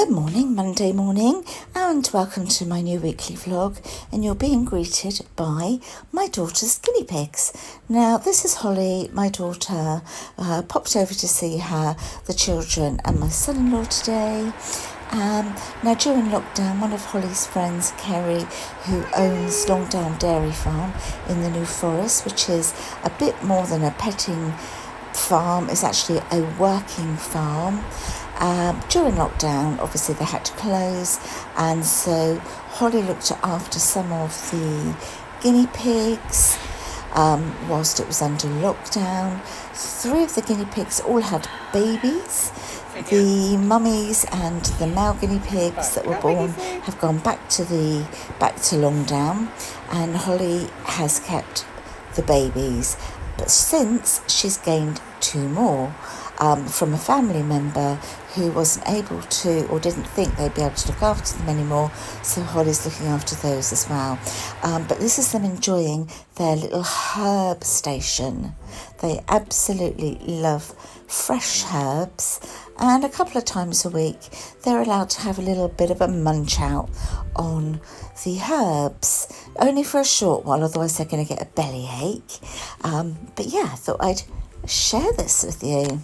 Good morning, Monday morning, and welcome to my new weekly vlog. And you're being greeted by my daughter's guinea pigs. Now, this is Holly, my daughter. Popped over to see the children, and my son-in-law today. Now, during lockdown, one of Holly's friends, Kerry, who owns Longdown Dairy Farm in the New Forest, which is a bit more than a petting farm, is actually a working farm. During lockdown, obviously they had to close, and so Holly looked after some of the guinea pigs whilst it was under lockdown. 3 of the guinea pigs all had babies. The mummies and the male guinea pigs that were born have gone back to Longdown, and Holly has kept the babies. But since she's gained 2 more from a family member who wasn't able to or didn't think they'd be able to look after them anymore, so Holly's looking after those as well. But this is them enjoying their little herb station. They absolutely love fresh herbs, and a couple of times a week they're allowed to have a little bit of a munch out on the herbs, only for a short while, otherwise they're going to get a bellyache. But yeah, I thought I'd share this with you.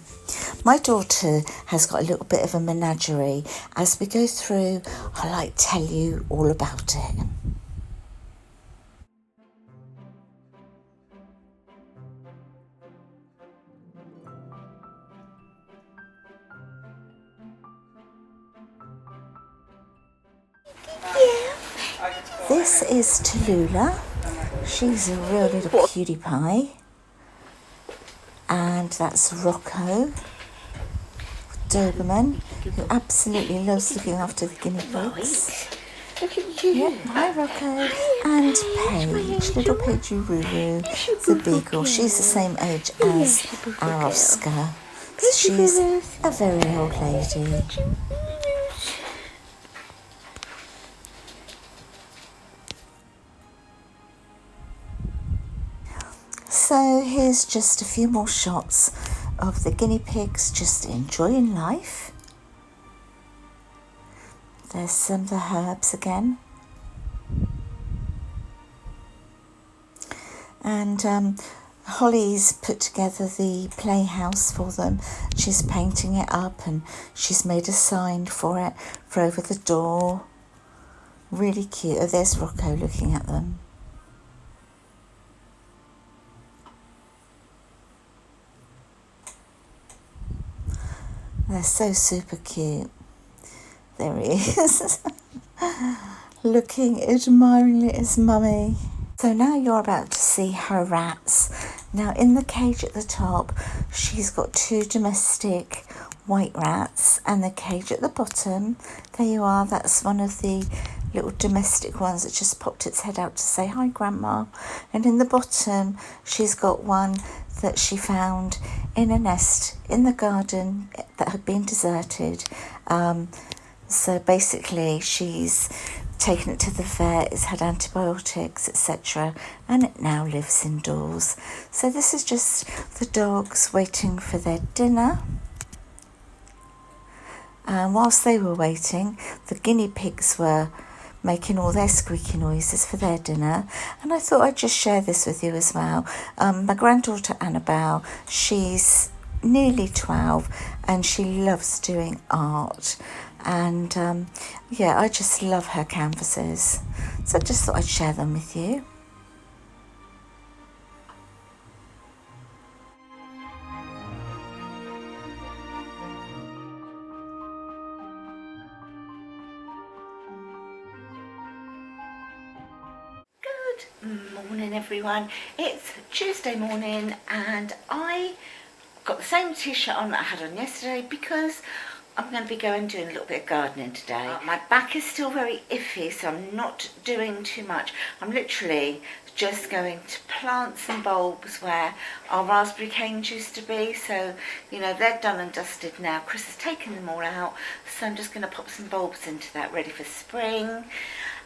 My daughter has got a little bit of a menagerie. As we go through, I'll tell you all about it. This is Tallulah. She's a real little cutie pie. And that's Rocco, Doberman, who absolutely loves looking after the guinea pigs. Look at you. Yep, hi Rocco. And Paige, little Paige Ururu, the beagle. She's the same age as our Oscar. So she's a very old lady. So here's just a few more shots of the guinea pigs just enjoying life. There's some of the herbs again. And Holly's put together the playhouse for them. She's painting it up, and she's made a sign for it for over the door. Really cute. Oh, there's Rocco looking at them. They're so super cute. There he is, looking admiringly at his mummy. So now you're about to see her rats. Now in the cage at the top, she's got 2 domestic white rats, and the cage at the bottom, there you are, that's one of the little domestic ones that just popped its head out to say hi Grandma. And in the bottom she's got one that she found in a nest in the garden that had been deserted. So basically she's taken it to the vet, it's had antibiotics, etc., and it now lives indoors. So this is just the dogs waiting for their dinner. And whilst they were waiting, the guinea pigs were making all their squeaky noises for their dinner, and I thought I'd just share this with you as well. My granddaughter Annabelle, she's nearly 12, and she loves doing art, and yeah, I just love her canvases, so I just thought I'd share them with you. Morning everyone, it's Tuesday morning, and I got the same t-shirt on that I had on yesterday because I'm going to be going doing a little bit of gardening today. My back is still very iffy, so I'm not doing too much. I'm literally just going to plant some bulbs where our raspberry canes used to be, so you know they're done and dusted now. Chris has taken them all out, so I'm just going to pop some bulbs into that ready for spring.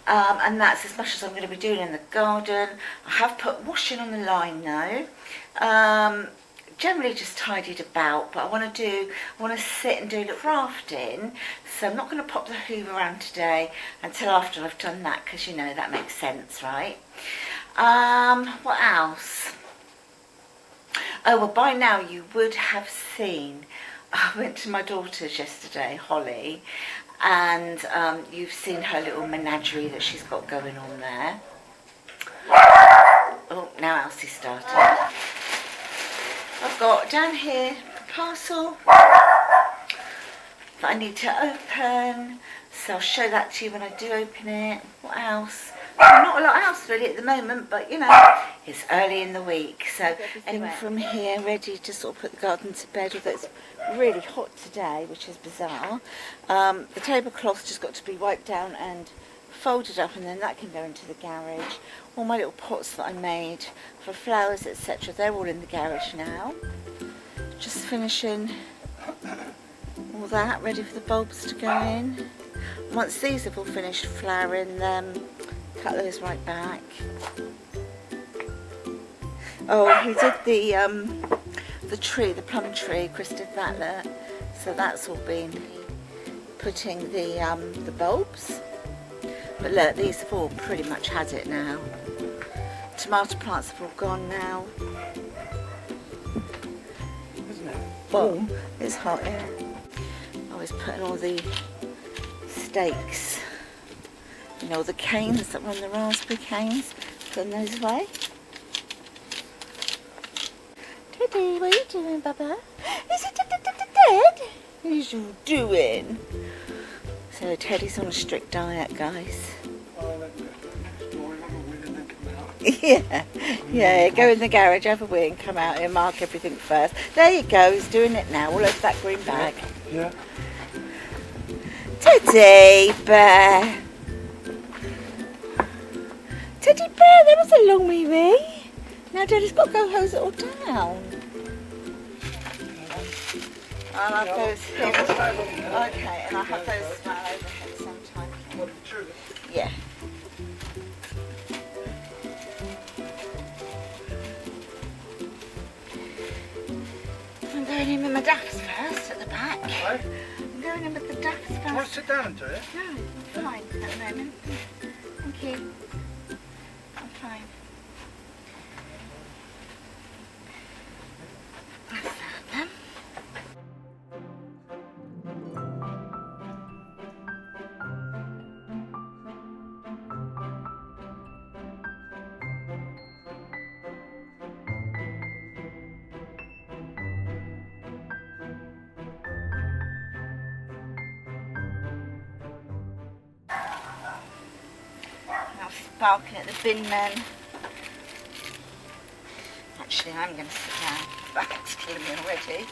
And that's as much as I'm going to be doing in the garden. I have put washing on the line now. generally just tidied about, but I want to sit and do a little crafting, so I'm not going to pop the hoover around today until after I've done that, because you know that makes sense, right? What else? Oh, well, by now you would have seen, I went to my daughter's yesterday, Holly, and you've seen her little menagerie that she's got going on there. Oh, now Elsie's started. I've got down here a parcel that I need to open, so I'll show that to you when I do open it. What else? Not a lot else really at the moment, but you know, it's early in the week, so anyway, from here ready to sort of put the garden to bed, although it's really hot today, which is bizarre. The tablecloth's just got to be wiped down and folded up, and then that can go into the garage. All my little pots that I made for flowers, etc., they're all in the garage now. Just finishing all that, ready for the bulbs to go in. Once these have all finished flowering, cut those right back. Oh, he did the tree, the plum tree. Chris did that there, so that's all been putting the bulbs. But look, these have all pretty much had it now. Tomato plants have all gone now. Isn't it? Well, it's hot, yeah. I was putting all the stakes, you know, the canes that were on the raspberry canes, putting those away. Teddy, what are you doing, Bubba? Is it dead? What are you doing? So Teddy's on a strict diet, guys. Yeah, go in the garage, have a wee and come out here, mark everything first. There you go, he's doing it now, all over that green bag. Yeah. Teddy bear. Teddy bear, that was a long wee wee. Now Daddy's got to go hose it all down. I'll have those here. Okay, and I'll have those as well over here at the same time. Yeah. I'm going in with my ducks first at the back. Right. I'm going in with the ducks first. Do you want to sit down and do it? No, I'm fine at the moment. Thank you. I'm fine. That's that then. Barking at the bin men. Actually, I'm going to sit down. Back's killing me already.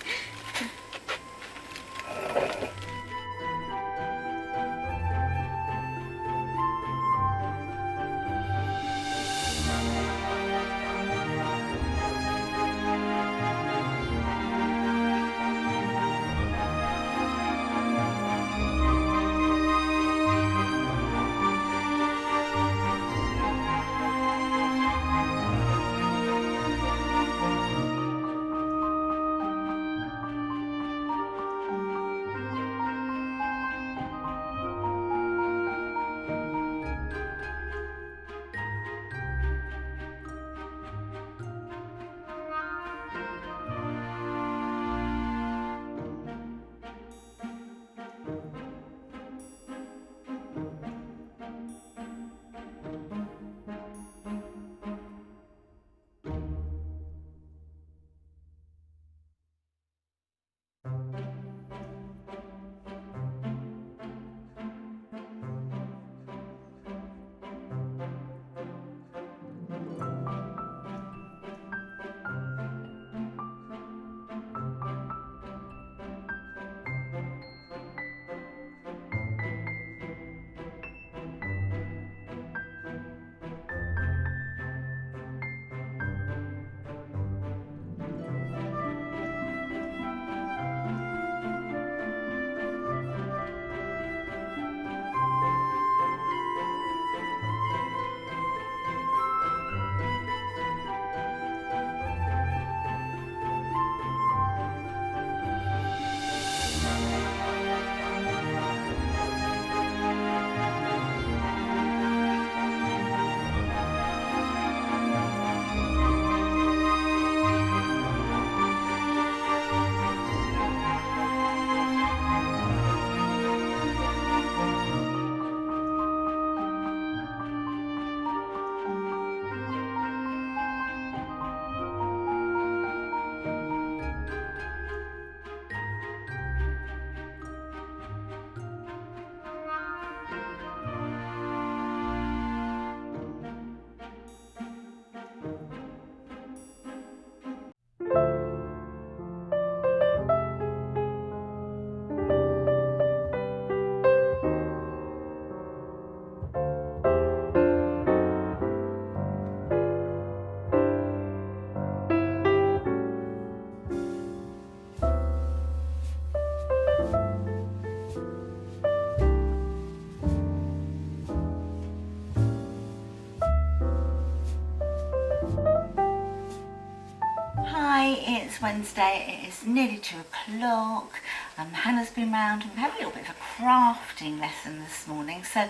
Wednesday, it is nearly 2 o'clock. Hannah's been round and we've had a little bit of a crafting lesson this morning. So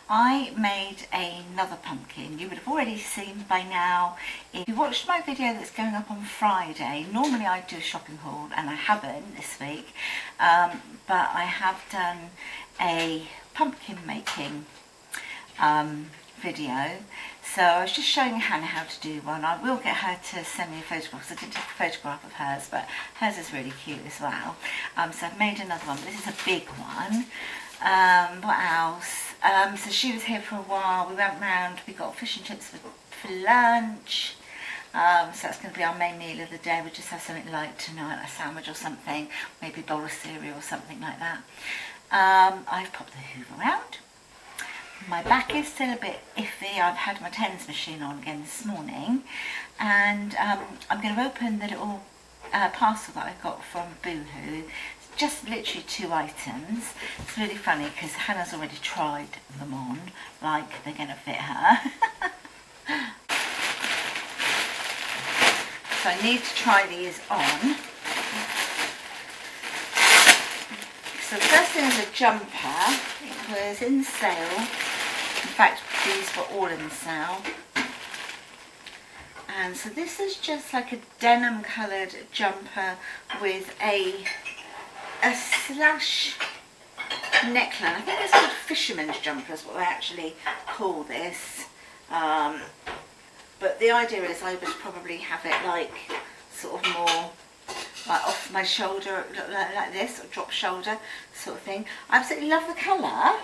I made another pumpkin. You would have already seen by now. If you watched my video that's going up on Friday, normally I do a shopping haul and I haven't this week, but I have done a pumpkin making video. So I was just showing Hannah how to do one. I will get her to send me a photograph, because I didn't take a photograph of hers, but hers is really cute as well. So I've made another one, but this is a big one. What else? So she was here for a while. We went round, we got fish and chips for lunch. So that's going to be our main meal of the day. We'll just have something light tonight, a sandwich or something, maybe a bowl of cereal or something like that. I've popped the hoover around. My back is still a bit iffy. I've had my tens machine on again this morning, and I'm going to open the little parcel that I got from Boohoo. It's just literally 2 items. It's really funny because Hannah's already tried them on, like they're going to fit her. So I need to try these on. So the first thing is a jumper. It was in sale. In fact, these were all in sale. And so this is just like a denim coloured jumper with a slash neckline. I think it's called fisherman's jumper is what they actually call this. But the idea is I would probably have it like sort of more like off my shoulder, like this, or drop shoulder sort of thing. I absolutely love the colour.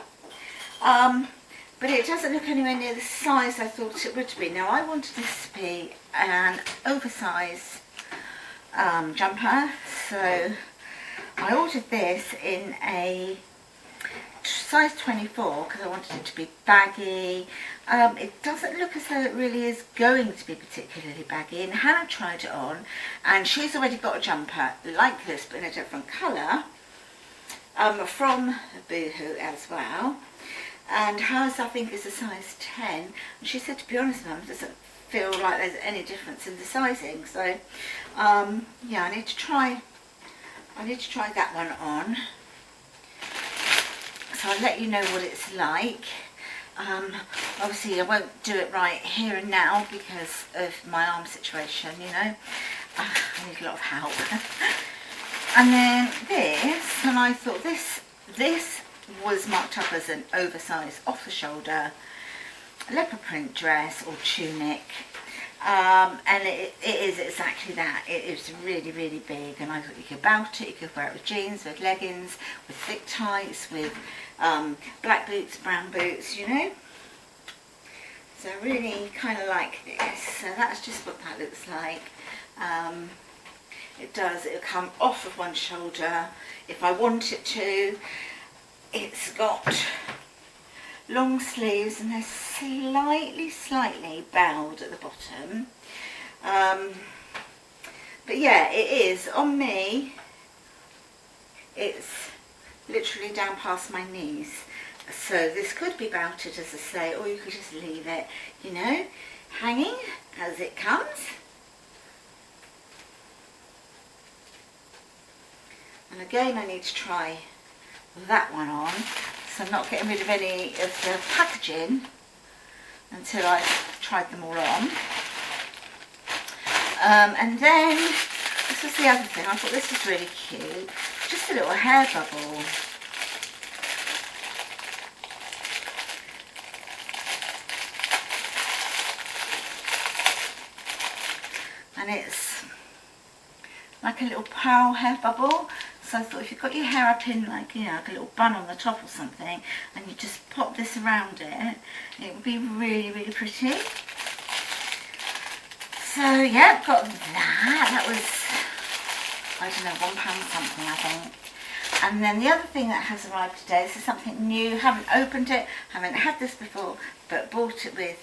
But it doesn't look anywhere near the size I thought it would be. Now I wanted this to be an oversized jumper, so I ordered this in a size 24 because I wanted it to be baggy. It doesn't look as though it really is going to be particularly baggy, and Hannah tried it on and she's already got a jumper like this but in a different colour from Boohoo as well. And hers I think is a size 10, and she said, to be honest, Mum, it doesn't feel like there's any difference in the sizing. So yeah, I need to try that one on. So I'll let you know what it's like. Obviously I won't do it right here and now because of my arm situation, you know. I need a lot of help. And then this, and I thought this was marked up as an oversized off-the-shoulder leopard print dress or tunic, and it is exactly that. It is really, really big, and I thought you could bout it, you could wear it with jeans, with leggings, with thick tights, with black boots, brown boots, you know. So I really kind of like this. So that's just what that looks like. It'll come off of one shoulder if I want it to. It's got long sleeves and they're slightly bowed at the bottom. But yeah, it is on me. It's literally down past my knees. So this could be bouted, as I say, or you could just leave it, you know, hanging as it comes. And again, I need to try that one on, so I'm not getting rid of any of the packaging until I've tried them all on. And then this is the other thing. I thought this was really cute, just a little hair bubble. And it's like a little pearl hair bubble. So I thought if you've got your hair up in like, you know, like a little bun on the top or something, and you just pop this around it, it would be really, really pretty. So yeah, got that. That was, I don't know, £1 something I think. And then the other thing that has arrived today, this is something new. Haven't opened it, haven't had this before, but bought it with,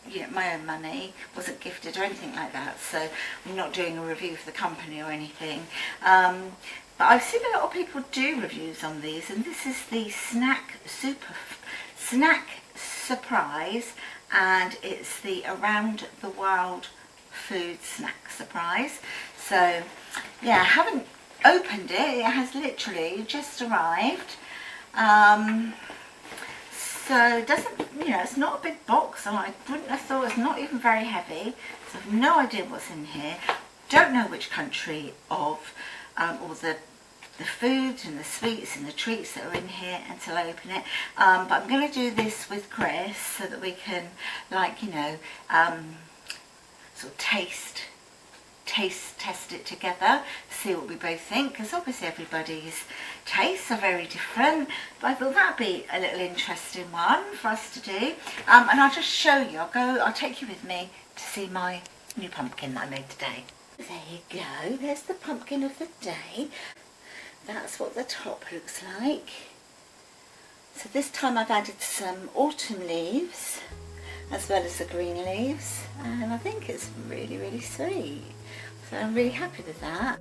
you know, my own money. Wasn't gifted or anything like that, so I'm not doing a review for the company or anything. But I've seen a lot of people do reviews on these, and this is the Snack Surprise, and it's the Around the World Food Snack Surprise. So yeah, I haven't opened it. It has literally just arrived. So it doesn't, you know, it's not a big box, and I wouldn't have thought. It's not even very heavy, so I've no idea what's in here. Don't know which country of all the foods and the sweets and the treats that are in here until I open it. But I'm going to do this with Chris so that we can, like, you know, sort of taste test it together, see what we both think, because obviously everybody's tastes are very different, but I thought that'd be a little interesting one for us to do. And I'll just show you, I'll take you with me to see my new pumpkin that I made today. There you go, there's the pumpkin of the day. That's what the top looks like. So this time I've added some autumn leaves as well as the green leaves, and I think it's really, really sweet. So I'm really happy with that.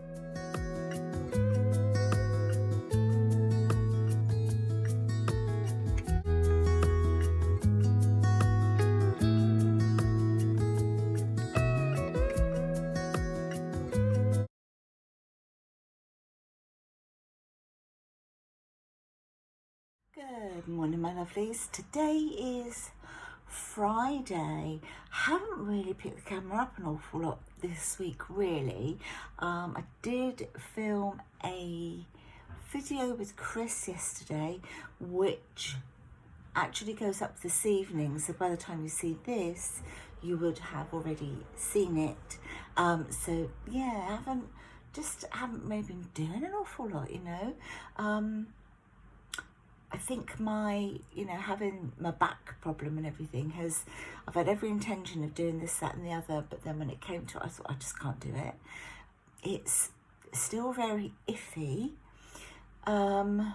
Good morning, my lovelies. Today is Friday. Haven't really picked the camera up an awful lot this week, really. I did film a video with Chris yesterday, which actually goes up this evening, so by the time you see this you would have already seen it. So yeah, haven't really been doing an awful lot, you know. I think my, you know, having my back problem and everything I've had every intention of doing this, that and the other, but then when it came to it, I thought I just can't do it. It's still very iffy. Yeah,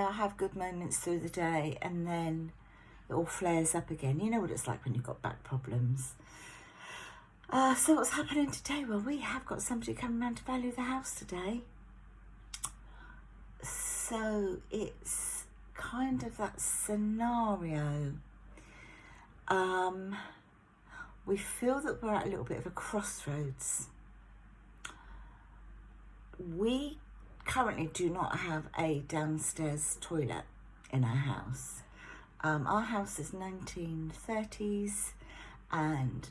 I have good moments through the day and then it all flares up again. You know what it's like when you've got back problems. So what's happening today? Well, we have got somebody coming round to value the house today. So it's kind of that scenario. We feel that we're at a little bit of a crossroads. We currently do not have a downstairs toilet in our house. Our house is 1930s, and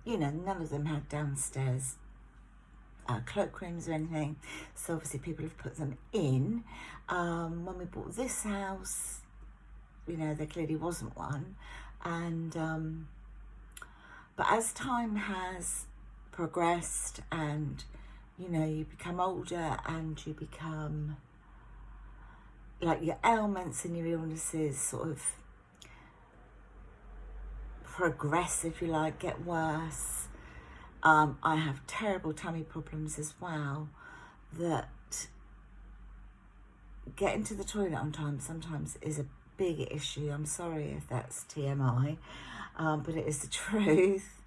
you know, none of them had downstairs cloakrooms or anything, so obviously people have put them in. When we bought this house, you know, there clearly wasn't one, and but as time has progressed and, you know, you become older and you become, like, your ailments and your illnesses sort of progress, if you like, get worse. I have terrible tummy problems as well, that getting to the toilet on time sometimes is a big issue. I'm sorry if that's TMI, but it is the truth.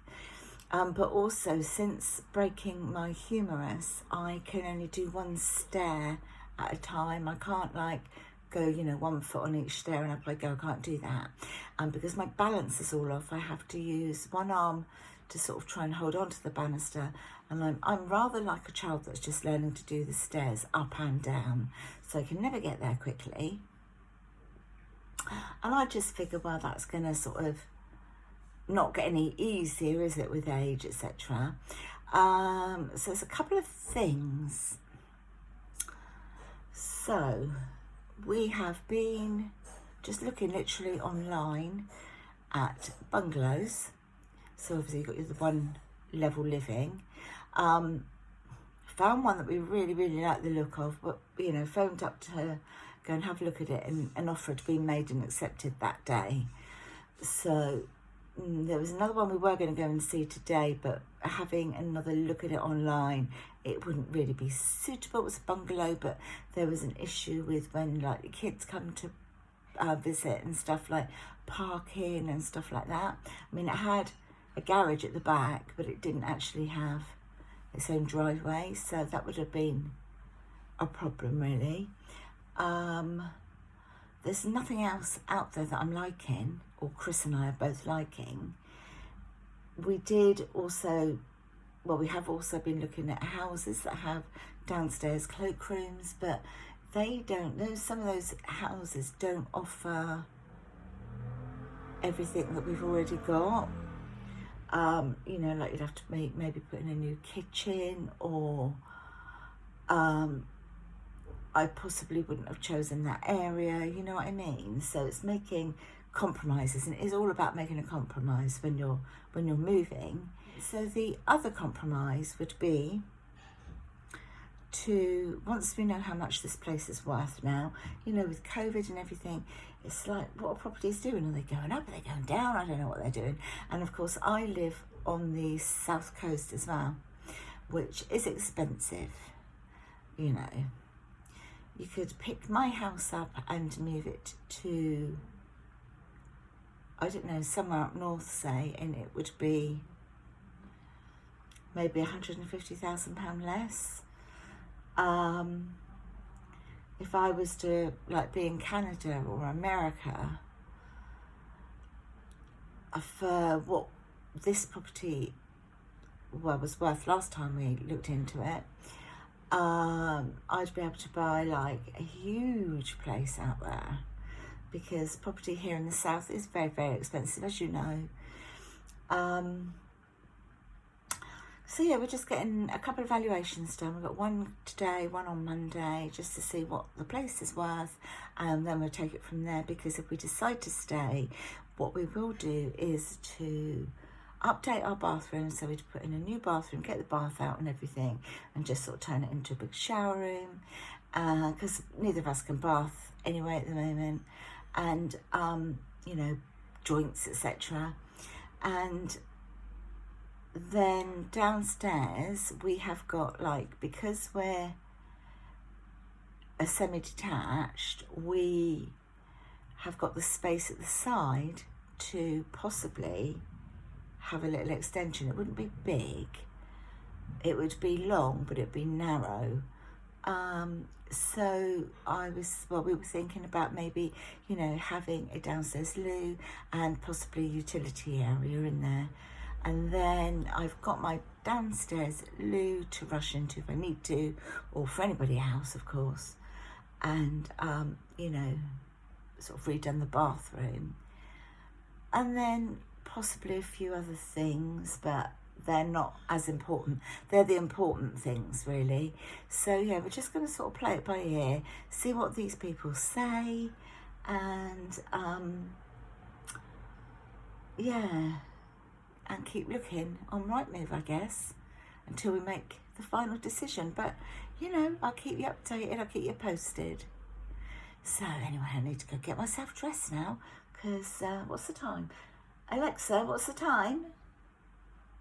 But also, since breaking my humerus, I can only do one stair at a time. I can't, like, go, you know, 1 foot on each stair and up I go. I can't do that. Because my balance is all off, I have to use one arm to sort of try and hold on to the banister, and I'm rather like a child that's just learning to do the stairs up and down, so I can never get there quickly. And I just figure, well, that's going to sort of not get any easier, is it, with age, etc. So there's a couple of things. So we have been just looking literally online at bungalows. So obviously you've got the one level living. Found one that we really, really like the look of, but, you know, phoned up to go and have a look at it, and an offer had been made and accepted that day. So there was another one we were going to go and see today, but having another look at it online, it wouldn't really be suitable. It was a bungalow, but there was an issue with when, like, the kids come to visit and stuff, like parking and stuff like that. I mean, it had a garage at the back, but it didn't actually have its own driveway, so that would have been a problem, really. There's nothing else out there that I'm liking, or Chris and I are both liking. We did also well, we have also been looking at houses that have downstairs cloakrooms, but they don't, some of those houses don't offer everything that we've already got. You know, like you'd have to maybe put in a new kitchen, or I possibly wouldn't have chosen that area, you know what I mean? So it's making compromises, and it is all about making a compromise when you're moving. So the other compromise would be to, once we know how much this place is worth now, you know, with COVID and everything, it's like, what are properties doing? Are they going up? Are they going down? I don't know what they're doing. And of course, I live on the south coast as well, which is expensive, you know. You could pick my house up and move it to, I don't know, somewhere up north, say, and it would be maybe £150,000 less. If I was to like be in Canada or America, for what this property was worth last time we looked into it, I'd be able to buy like a huge place out there, because property here in the south is very, very expensive, as you know. So yeah, we're just getting a couple of valuations done. We've got one today, one on Monday, just to see what the place is worth, and then we'll take it from there. Because if we decide to stay, what we will do is to update our bathroom. So we'd put in a new bathroom, get the bath out and everything, and just sort of turn it into a big shower room, because neither of us can bath anyway at the moment, and you know, joints, etc. And then downstairs we have got, like, because we're a semi-detached, we have got the space at the side to possibly have a little extension. It wouldn't be big, it would be long, but it'd be narrow. So we were thinking about maybe, you know, having a downstairs loo and possibly a utility area in there. And then I've got my downstairs loo to rush into if I need to, or for anybody else, of course. And, you know, sort of redone the bathroom. And then possibly a few other things, but they're not as important. They're the important things, really. So, yeah, we're just going to sort of play it by ear, see what these people say, and, yeah, and keep looking on Rightmove, I guess, until we make the final decision. But, you know, I'll keep you updated, I'll keep you posted. So, anyway, I need to go get myself dressed now, because, what's the time? Alexa, what's the time?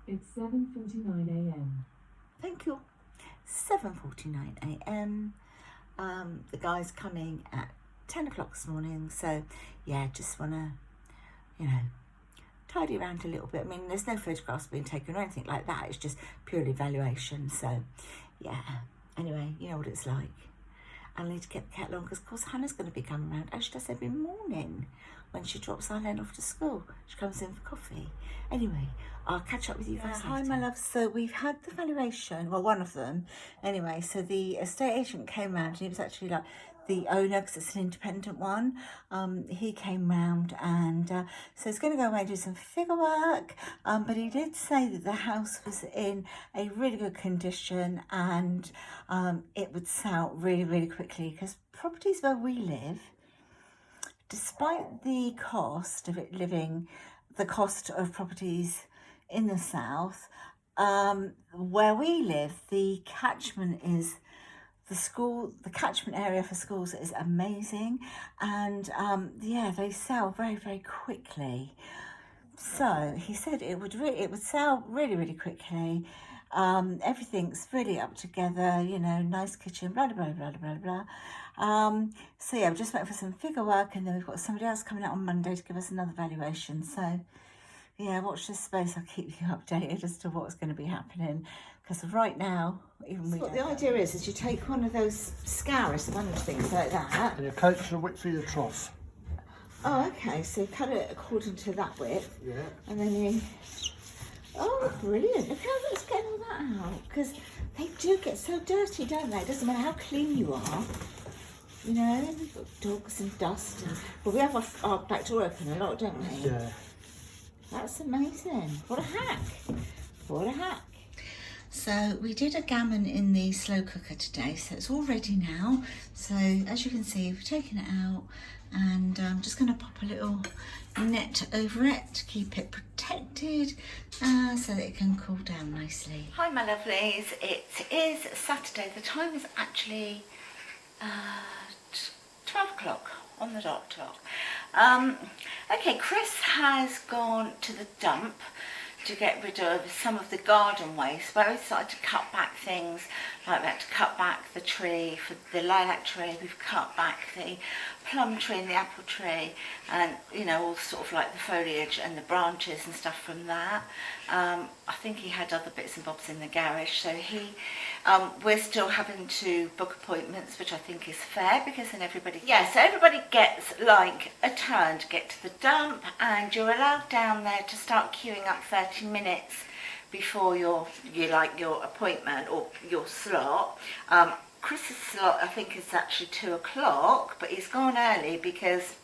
It's 7:49 a.m. Thank you. 7:49 a.m. The guy's coming at 10 o'clock this morning, so, yeah, just want to, you know, tidy around a little bit. I mean, there's no photographs being taken or anything like that. It's just purely valuation. So, yeah. Anyway, you know what it's like. I'll need to get the kettle on, because, of course, Hannah's going to be coming around, as she does every morning when she drops Eileen off to school. She comes in for coffee. Anyway, I'll catch up with you guys later. Hi, my loves. So we've had the valuation, well, one of them. Anyway, so the estate agent came round, and he was actually like the owner, because it's an independent one. He came round, and so he's going to go away and do some figure work, but he did say that the house was in a really good condition, and it would sell really, really quickly, because properties where we live, despite the cost of it living, the cost of properties in the south, where we live, the catchment is the catchment area for schools is amazing, and yeah, they sell very, very quickly. So he said it would sell really, really quickly. Everything's really up together, you know, nice kitchen, blah blah blah blah blah blah. So yeah, we're just waiting for some figure work, and then we've got somebody else coming out on Monday to give us another valuation. So yeah, watch this space. I'll keep you updated as to what's going to be happening, because right now, even what the idea is you take one of those scour sponge things like that, And you cut it to the width of your trough. Oh, okay, so you cut it according to that width. Yeah. And then you Oh, brilliant. Look how that's getting all that out. Because they do get so dirty, don't they? It doesn't matter how clean you are. You know, we've got dogs and dust. But we have our back door open a lot, don't we? Yeah. That's amazing. What a hack. What a hack. So we did a gammon in the slow cooker today, so it's all ready now. So as you can see, we've taken it out, and I'm just going to pop a little net over it to keep it protected, so that it can cool down nicely. Hi, my lovelies. It is Saturday. The time is actually 12 o'clock on the dot clock. Okay, Chris has gone to the dump to get rid of some of the garden waste, where we started to cut back things, like we had to cut back the tree for the lilac tree, we've cut back the plum tree and the apple tree, and you know, all sort of like the foliage and the branches and stuff from that. I think he had other bits and bobs in the garage, so we're still having to book appointments, which I think is fair, because then everybody gets like a turn to get to the dump, and you're allowed down there to start queuing up 30 minutes before your appointment or your slot. Chris's slot, I think, is actually 2 o'clock, but he's gone early because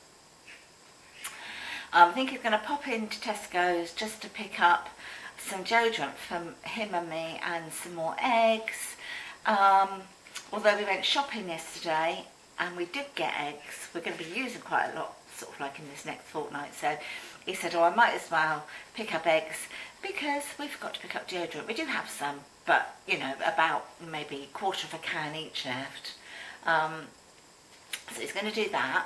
I think he's going to pop into Tesco's just to pick up some deodorant from him and me and some more eggs. Although we went shopping yesterday and we did get eggs, we're going to be using quite a lot, sort of like in this next fortnight. So he said, oh, I might as well pick up eggs because we've got to pick up deodorant. We do have some, but you know, about maybe a quarter of a can each left. So he's going to do that,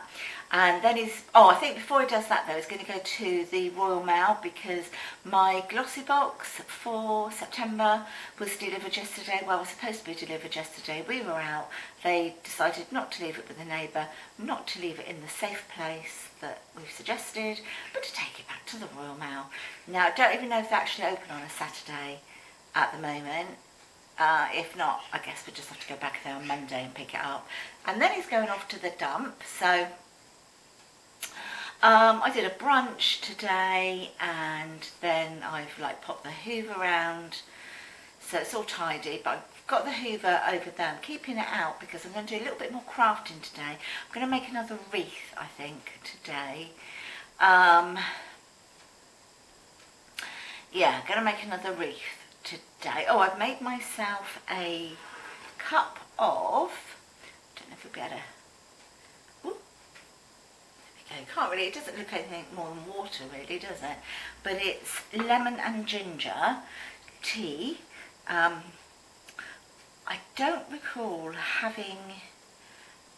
and then I think before he does that though, he's going to go to the Royal Mail, because my glossy box for September was delivered yesterday. Well, it was supposed to be delivered yesterday. We were out. They decided not to leave it with the neighbour, not to leave it in the safe place that we've suggested, but to take it back to the Royal Mail. Now, I don't even know if they're actually open on a Saturday at the moment. If not, I guess we'll just have to go back there on Monday and pick it up. And then he's going off to the dump. So I did a brunch today, and then I've like popped the hoover around, so it's all tidy. But I've got the hoover over there. I'm keeping it out because I'm going to do a little bit more crafting today. I'm going to make another wreath, I think, today. Yeah, I'm going to make another wreath today. Oh, I've made myself a cup of, I don't know if you'll be able to, ooh, there we go. Can't really, it doesn't look anything more than water really, does it? But it's lemon and ginger tea. I don't recall having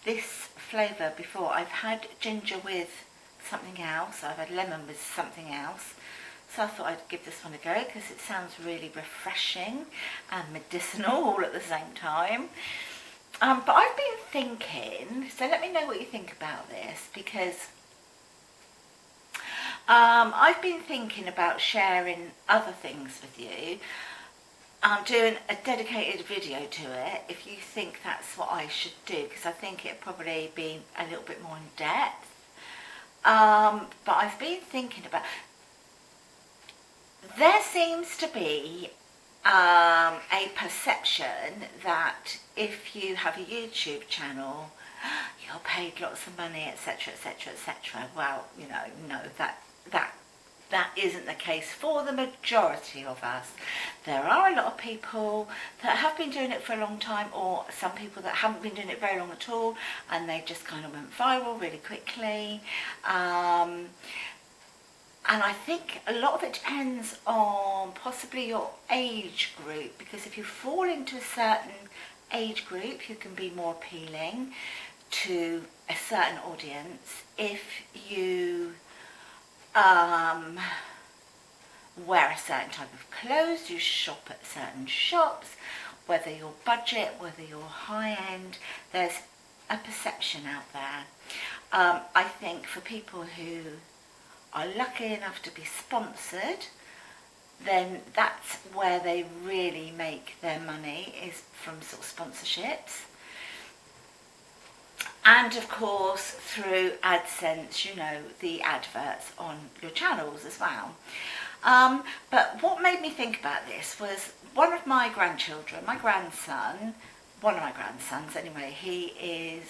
this flavour before. I've had ginger with something else, I've had lemon with something else. So I thought I'd give this one a go because it sounds really refreshing and medicinal all at the same time. But I've been thinking, so let me know what you think about this, because I've been thinking about sharing other things with you. I'm doing a dedicated video to it if you think that's what I should do, because I think it'd probably be a little bit more in depth. But I've been thinking about, there seems to be a perception that if you have a YouTube channel, you're paid lots of money, etc, etc, etc. Well, you know, no, that isn't the case for the majority of us. There are a lot of people that have been doing it for a long time, or some people that haven't been doing it very long at all, and they just kind of went viral really quickly. And I think a lot of it depends on possibly your age group, because if you fall into a certain age group, you can be more appealing to a certain audience. If you wear a certain type of clothes, you shop at certain shops, whether you're budget, whether you're high-end, there's a perception out there. I think for people who are lucky enough to be sponsored, then that's where they really make their money, is from sort of sponsorships. And of course through AdSense, you know, the adverts on your channels as well. But what made me think about this was one of my grandchildren, my grandson, one of my grandsons anyway, he is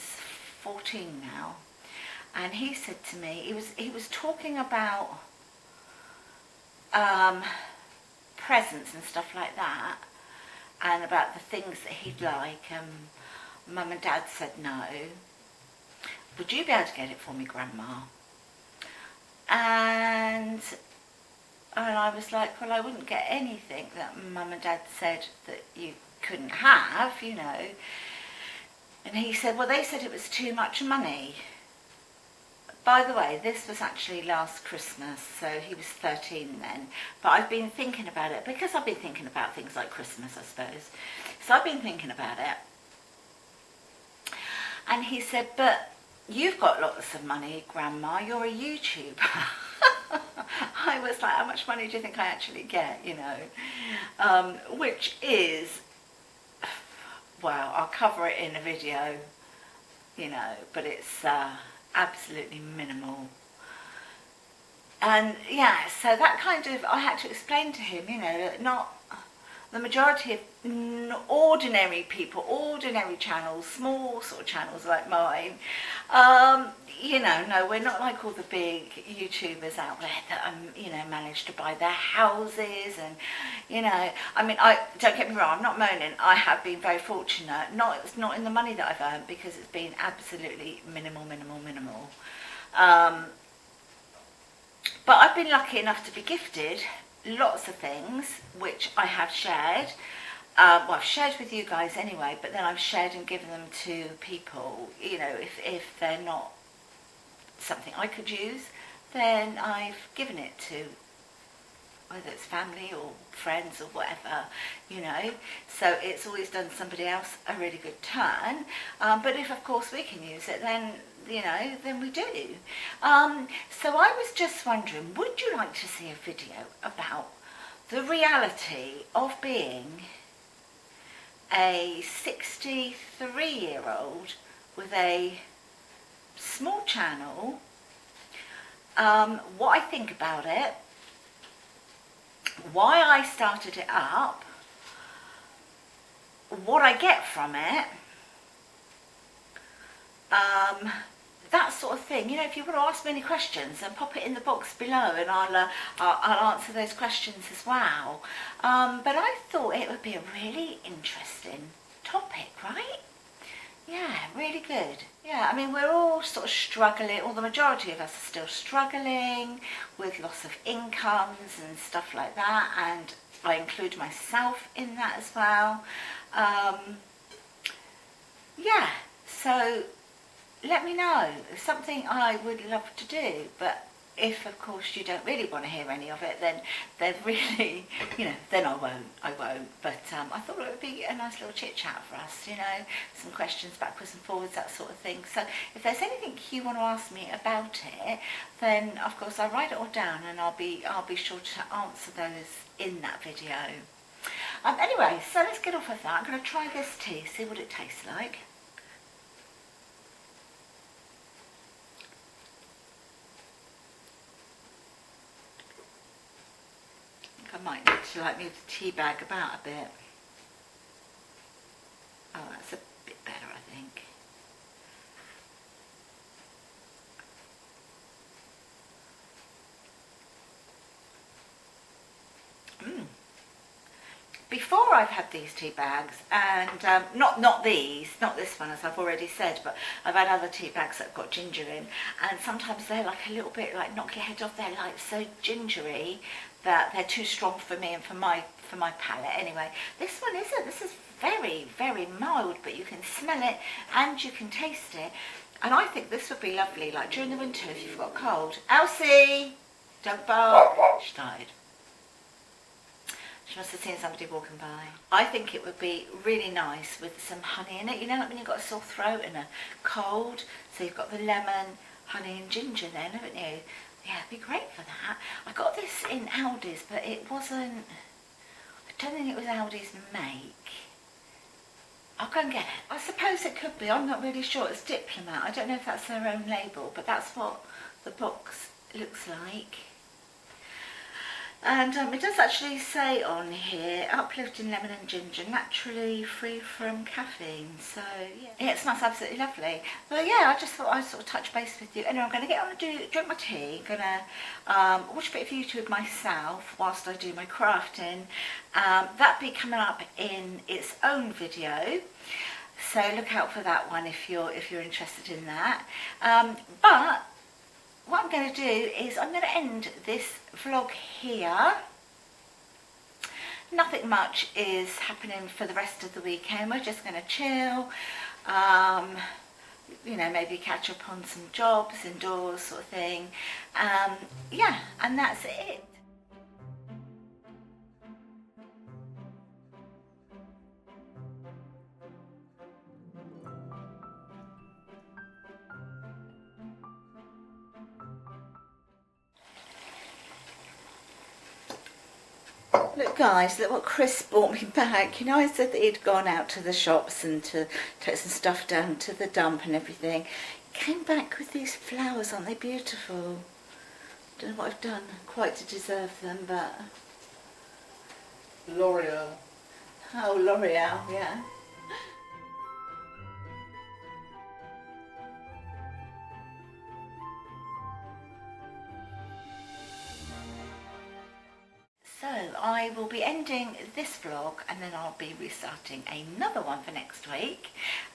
14 now, and he said to me, he was talking about presents and stuff like that, and about the things that he'd like. Mum and Dad said no. Would you be able to get it for me, Grandma? And I was like, well, I wouldn't get anything that Mum and Dad said that you couldn't have, you know. And he said, well, they said it was too much money. By the way, this was actually last Christmas, so he was 13 then. But I've been thinking about it, because I've been thinking about things like Christmas, I suppose. So I've been thinking about it. And he said, but you've got lots of money, Grandma, you're a YouTuber. I was like, how much money do you think I actually get, you know? Which is, well, I'll cover it in a video, you know, but it's absolutely minimal. And yeah, so that kind of, I had to explain to him, you know, that not the majority of ordinary people, ordinary channels, small sort of channels like mine, you know, no, we're not like all the big YouTubers out there that, you know, manage to buy their houses and, you know, I mean, don't get me wrong, I'm not moaning, I have been very fortunate, it's not in the money that I've earned, because it's been absolutely minimal. But I've been lucky enough to be gifted lots of things, which I have shared. Well, I've shared with you guys anyway, but then I've shared and given them to people, you know, if they're not something I could use, then I've given it to, whether it's family or friends or whatever, you know. So it's always done somebody else a really good turn. But if, of course, we can use it, then, you know, then we do. So I was just wondering, would you like to see a video about the reality of being a 63-year-old with a small channel, what I think about it, why I started it up, what I get from it, that sort of thing. You know, if you want to ask me any questions, then pop it in the box below, and I'll answer those questions as well. But I thought it would be a really interesting topic, right? Yeah, really good. Yeah, I mean, we're all sort of struggling, or the majority of us are still struggling with loss of incomes and stuff like that, and I include myself in that as well. Yeah, so let me know. It's something I would love to do, but if, of course, you don't really want to hear any of it, then really, you know, then I won't. But I thought it would be a nice little chit-chat for us, you know, some questions backwards and forwards, that sort of thing. So if there's anything you want to ask me about it, then, of course, I'll write it all down, and I'll be sure to answer those in that video. Anyway, so let's get off of that. I'm going to try this tea, see what it tastes like. I might need to like move the tea bag about a bit. Oh, that's a bit better, I think. Before I've had these tea bags, and not this one, as I've already said, but I've had other tea bags that have got ginger in, and sometimes they're like a little bit like knock your head off. They're like so gingery that they're too strong for me and for my palate. Anyway, this one isn't. This is very, very mild, but you can smell it and you can taste it. And I think this would be lovely, like during the winter if you've got a cold. Elsie, don't bark. She died. She must have seen somebody walking by. I think it would be really nice with some honey in it. You know, like when you've got a sore throat and a cold, so you've got the lemon, honey and ginger then, haven't you? Yeah, it'd be great for that. I got this in Aldi's, but it wasn't, I don't think it was Aldi's make. I'll go and get it. I suppose it could be, I'm not really sure. It's Diplomat. I don't know if that's their own label, but that's what the box looks like. And it does actually say on here, uplifting lemon and ginger, naturally free from caffeine. So yeah, it smells absolutely lovely. But yeah, I just thought I'd sort of touch base with you. Anyway, I'm going to get on and drink my tea. I'm going to watch a bit of YouTube myself whilst I do my crafting. That'll be coming up in its own video. So look out for that one if you're interested in that. But what I'm going to do is I'm going to end this vlog here. Nothing much is happening for the rest of the weekend. We're just going to chill, you know, maybe catch up on some jobs indoors sort of thing. Yeah, and that's it. Look guys, look what Chris brought me back. You know, I said that he'd gone out to the shops and to take some stuff down to the dump and everything. He came back with these flowers, aren't they beautiful? Don't know what I've done quite to deserve them, but... L'Oreal. Oh, L'Oreal, yeah. So I will be ending this vlog and then I'll be restarting another one for next week,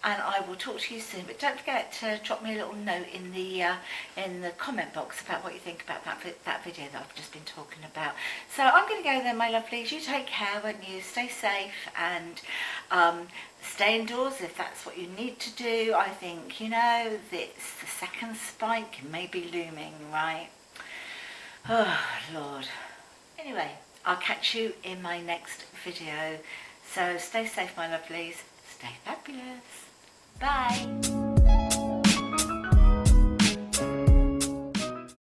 and I will talk to you soon. But don't forget to drop me a little note in the comment box about what you think about that video that I've just been talking about. So I'm going to go then, my lovelies. You take care, won't you? Stay safe and stay indoors if that's what you need to do. I think, you know, the second spike may be looming, right? Oh Lord. Anyway, I'll catch you in my next video. So stay safe, my lovelies. Stay fabulous. Bye.